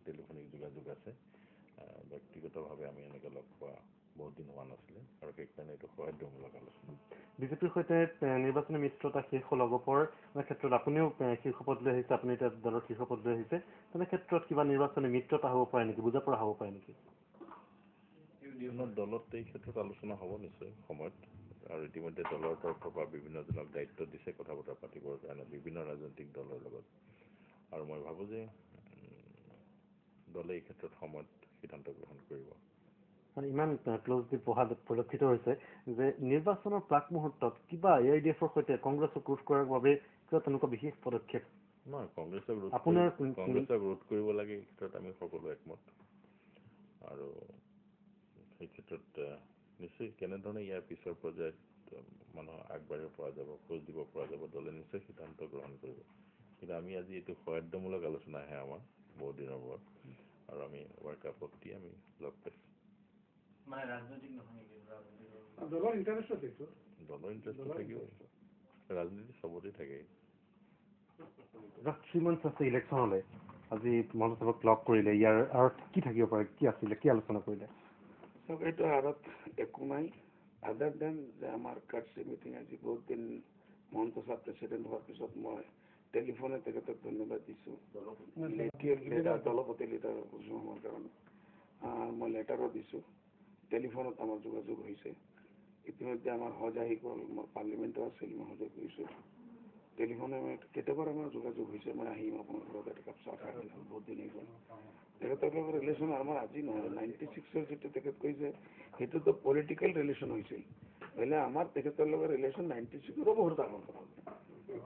Telephonic যোগাযোগ আছে ব্যক্তিগতভাৱে আমি এনেকৈ লগ পোৱা বহুত দিন হোৱা নাছিলে আৰু সেইকাৰণে এইটো সৌহাৰ্দ্যমূলক আলোচনা বিজেপিৰ সৈতে নিৰ্বাচনী মিত্ৰতা শেষ হ'ল লগপৰ ক্ষেত্ৰত আপুনিও শীৰ্ষ পদ লৈ আহিছে আপুনি এতিয়া দলৰ শীৰ্ষ পদ লৈ আহিছে তেনে ক্ষেত্ৰত কিবা নিৰ্বাচনী মিত্ৰতা হ'ব পাৰে নেকি বুজা পৰা হ'ব পাৰে নেকি দলত এই ক্ষেত্ৰত আলোচনা হ'ব নিশ্চয় সময়ত আৰু ইতিমধ্যে দলৰ তৰফৰ পৰা বিভিন্নজনক দায়িত্ব দিছে কথা বতৰা পাতিবৰ কাৰণে বিভিন্ন ৰাজনৈতিক দলৰ লগত আৰু মই ভাবোঁ যে দলে এই ক্ষেত্ৰত সময়ত সিদ্ধান্ত গ্ৰহণ কৰিব ইমান ক্লজলি পৰিলক্ষিত হৈছে যে নিৰ্বাচনৰ প্ৰাক মুহূৰ্তত কিবা AIDFৰ সৈতে কংগ্ৰেছক ৰোধ কৰাৰ বাবে কিবা তেনেকুৱা বিশেষ পদক্ষেপ নহয় কংগ্ৰেছক ৰোধ কৰিব লাগে এই ক্ষেত্ৰত আমি সকলো একমত আৰু সেই ক্ষেত্ৰত নিশ্চয় কেনেধৰণে ইয়াৰ পিছৰ পৰ্যায়ত মানুহ আগবাঢ়িব পৰা যাব খোজ দিব পৰা যাব দলে নিশ্চয় সিদ্ধান্ত গ্ৰহণ কৰিব কিন্তু আমি আজি এইটো সৌহাৰ্দ্যমূলক আলোচনাহে আমাৰ বহুত দিনৰ মূৰত আৰু আমি ৱাৰ্ল্ড কাপত আমি লগ পাইছোঁ দলৰ ইণ্টাৰেষ্ট থাকিব ৰাজনীতি চবতে থাকে শ্ৰীমন্ত আছে ইলেকশ্যনলৈ আজি মহাসভাক লগ কৰিলে ইয়াৰ আঁৰত কি থাকিব পাৰে কি আছিলে কি আলোচনা কৰিলে এইটো আঁৰত একো নাই আদাৰ দেন যে আমাৰ কাৰ্ডছি মিটিং আজি বহুত দিন মহন্ত ছাৰ প্ৰেচিডেণ্ট হোৱাৰ পিছত মই টেলিফোনে তেখেতক ধন্যবাদ দিছোঁ দলপতি লিডাৰ হোৱাৰ কাৰণে মই লেটাৰো দিছোঁ টেলিফোনত আমাৰ যোগাযোগ হৈছে ইতিমধ্যে আমাৰ হজ আহি গ'ল মোৰ পাৰ্লিমেণ্টো আছিল মই হজে কৰিছোঁ টেলিফোনে কেতিয়াবা আমাৰ যোগাযোগ হৈছে মই আহিম আপোনাৰ ঘৰত এটা কাপ চাহ খাই বহুত দিন হৈ গ'ল তেখেতৰ লগত ৰিলেশ্যন আমাৰ আজি নহয় 96 যিটো তেখেত কৈছে সেইটোতো পলিটিকেল ৰিলেশ্যন হৈছিল হ'লে আমাৰ তেখেতৰ লগত ৰিলেশ্যন 96ৰো বহুত ডাঙৰ কথা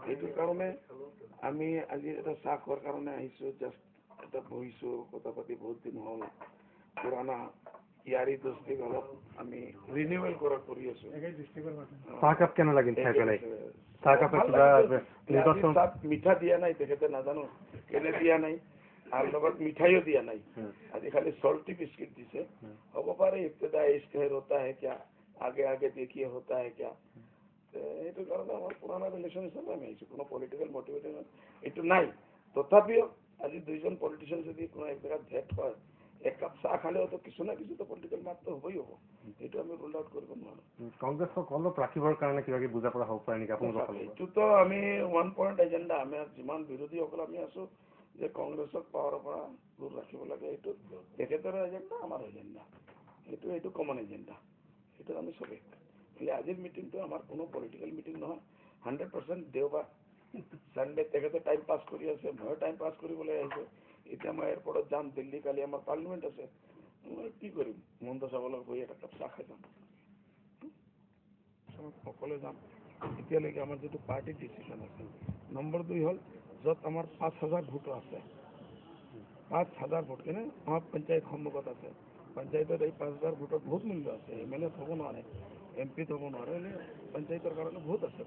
সেইটোৰ কাৰণে আমি আজি এটা চাহ খোৱাৰ কাৰণে আহিছোঁ জাষ্ট এটা বহিছোঁ কথা পাতি বহুত দিন হ'ল পুৰণা ইয়াৰি দোস্তিক অলপ আমি ৰিনিউৱেল কৰি আছোঁ চাহকাপ কেনে লাগিল খাই পেলাই মিঠা দিয়া নাই তেখেতে নাজানো কেনে দিয়া নাই আৰু লগত মিঠাইও দিয়া নাই আজি খালি সল্টি বিস্কিট দিছে হ'ব পাৰে ইবতদা ইস্তেৰ হোতা হে কিয়া আগে আগে দেখিয়ে হোতা হে কিয়া এইটো কাৰণে আমাৰ পুৰণা ৰিলেশ্যন হিচাপে আমি আহিছোঁ কোনো পলিটিকেল মটিভেশ্যন এইটো নাই তথাপিও আজি দুইজন পলিটিচিয়ান যদি কোনো এক জেগাত ভেট হয় এক কাপ চাহ খালেওতো কিছু না কিছুতো পলিটিকেল মাতটো হ'বই হ'ব এইটো আমি ৰুল আউট কৰিব নোৱাৰোঁ কংগ্ৰেছক অলপ ৰাখিবৰ কাৰণে কিবা কিবি বুজা পৰা হ'ব পাৰে নেকি আপোনালোকৰ এইটোতো আমি 1 পইণ্ট এজেণ্ডা আমাৰ যিমান বিৰোধীসকল আমি আছোঁ যে কংগ্ৰেছক পাৱাৰৰ পৰা দূৰ ৰাখিব লাগে এইটো তেখেতৰ এজেণ্ডা আমাৰ এজেণ্ডা এইটো কমন এজেণ্ডা সেইটো আমি চবেই খালি আজিৰ মিটিংটো আমাৰ কোনো পলিটিকেল মিটিং নহয় 100% দেওবাৰ চানডে তেখেতে টাইম পাছ কৰি আছে ময়ো টাইম পাছ কৰিবলৈ আহিছোঁ এতিয়া মই এয়াৰপৰ্টত যাম দিল্লী কালি আমাৰ পাৰ্লিমেণ্ট আছে মই কি কৰিম মন্ত চাবলৈ গৈ এটা কাপ চাহ খাই যাম সকলোৱে যাম এতিয়ালৈকে আমাৰ যিটো পাৰ্টিৰ ডিচিশ্যন আছে নম্বৰ 2 হ'ল য'ত আমাৰ 5,000 ভোটো আছে 5,000 ভোট কেনে আমাৰ পঞ্চায়ত সন্মুখত আছে পঞ্চায়তত এই 5,000 ভোটৰ বহুত মূল্য আছে MLA হ'ব নোৱাৰে MP হ'ব নোৱাৰে পঞ্চায়তৰ কাৰণে বহুত আছে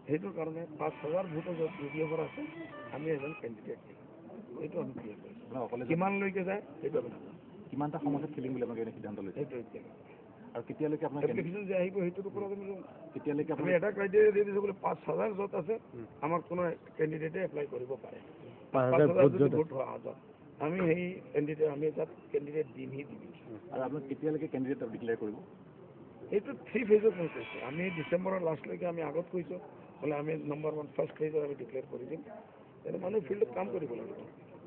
সেইটোৰ কাৰণে 5,000 ভোটৰ য'ত UDFৰ আছে আমি এজন কেণ্ডিডেট দিম এইটো আমি ক্লিয়াৰ কৰিছোঁ কিমানলৈকে যায় সেইটো আমি নাজানো কিমানটা সময়ত খেলিম বুলি আপোনালোকে সিদ্ধান্ত লৈছে সেইটো এতিয়া আৰু কেতিয়ালৈকে আপোনাৰ এপ্লিকেশ্যন যে আহিব সেইটোৰ ওপৰত কেতিয়ালৈকে আমি এটা ক্ৰাইটেৰিয়া দি দিছোঁ বোলে 5,000 য'ত আছে আমাৰ কোনো কেণ্ডিডেটে এপ্লাই কৰিব পাৰে 5,000 যদি ভোট হোৱা যায় আমি সেই কেণ্ডিডেট আমি তাত কেণ্ডিডেট দিমহি দিম আৰু আপোনাক কেতিয়ালৈকে কেণ্ডিডেট ডিক্লেয়াৰ কৰিব এইটো 3 ফেজত মই কৈছোঁ আমি ডিচেম্বৰৰ লাষ্টলৈকে আমি আগত কৈছোঁ বোলে আমি নম্বৰ 1 ফাৰ্ষ্ট ফেজত আমি ডিক্লেয়াৰ কৰি দিম তেনে মানুহ ফিল্ডত কাম কৰিব লাগিব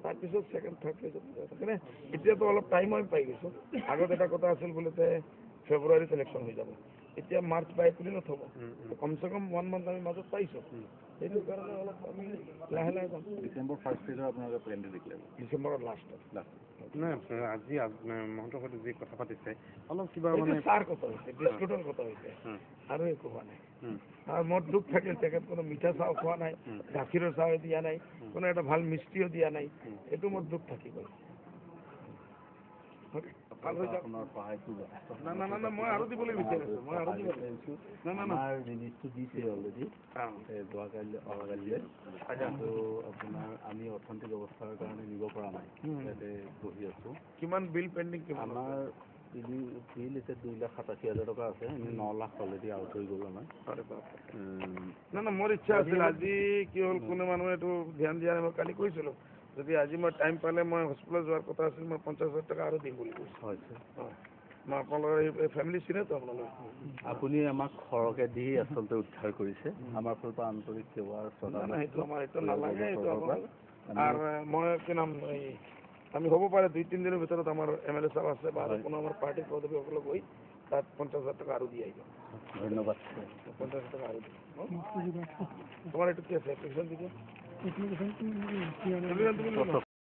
তাৰপিছত ছেকেণ্ড থাৰ্ড ফেজত সেইকাৰণে এতিয়াতো অলপ টাইম আমি পাই গৈছোঁ আগত এটা কথা আছিল বোলে ফেব্ৰুৱাৰীত ইলেকশ্যন হৈ যাব এতিয়া মাৰ্চ বা এপ্ৰিলত হ'ব কমচে কম 1 মান্থ আমি মাজত পাইছোঁ সেইটো কাৰণে অলপ আমি লাহে লাহে যাম ডিচেম্বৰ ফাৰ্ষ্ট ফেজৰ আপোনালোকে কেণ্ডিডেট ডিক্লেয়াৰ ডিচেম্বৰৰ লাষ্টত নাই আজি মহন্তৰ সৈতে যি কথা পাতিছে অলপ কিবা মানে চাৰ কথা হৈছে বিস্কুটৰ কথা হৈছে আৰু একো হোৱা নাই আৰু মোৰ দুখ থাকিল তেখেত কোনো মিঠা চাহ খোৱা নাই গাখীৰৰ চাহ দিয়া নাই কোনো এটা ভাল মিষ্টিও দিয়া নাই এইটো মোৰ দুখ থাকি গ'ল ভাল হৈ যাওক না মই আৰু দিবলৈ বিচাৰি আছোঁ মই আৰু দিব বিচাৰিছোঁ আমাৰ ৰিলিজটো দিছে অলৰেডি যোৱাকালি অহাকালিলৈ আৰু আপোনাৰ আমি অৰ্থনৈতিক ব্যৱস্থাৰ কাৰণে নিব পৰা নাই ইয়াতে বহি আছোঁ কিমান বিল পেণ্ডিং কিমান আমাৰ বিল এতিয়া 2,87,000 টকা আছে আমি 9 লাখ অলৰেডি আউট হৈ গ'ল আমাৰ না মোৰ ইচ্ছা আছিল আজি কি হ'ল কোনো মানুহে এইটো ধ্যান দিয়া নাই মই কালি কৈছিলোঁ যদি আজি মই টাইম পালে মই হস্পিটেল যোৱাৰ কথা আছিল, মই 50,000 টকা আৰু দিম বুলি কৈছোঁ। হয় ছাৰ। হয়, মই আপোনালোকৰ এই ফেমিলি চিনেতো আপোনালোক। আপুনি আমাক সৰহকৈ দি আচলতে উদ্ধাৰ কৰিছে, আমাৰ ফালৰ পৰা আন্তৰিক সেৱাৰ সেইটো আমাৰ এইটো নালাগে, এইটো আপোনালোক। আৰু মই কি নাম এই আমি হ'ব পাৰে 2-3 দিনৰ ভিতৰত আমাৰ MLA সাহেব আছে বা কোনো আমাৰ পাৰ্টিৰ পদবীসকলক গৈ তাত 50,000 টকা আৰু দি আহিব। ধন্যবাদ। 50,000 টকা আৰু দিম। তোমাৰ এইটো কি আছে এপ্লিকেশ্যন দিছে?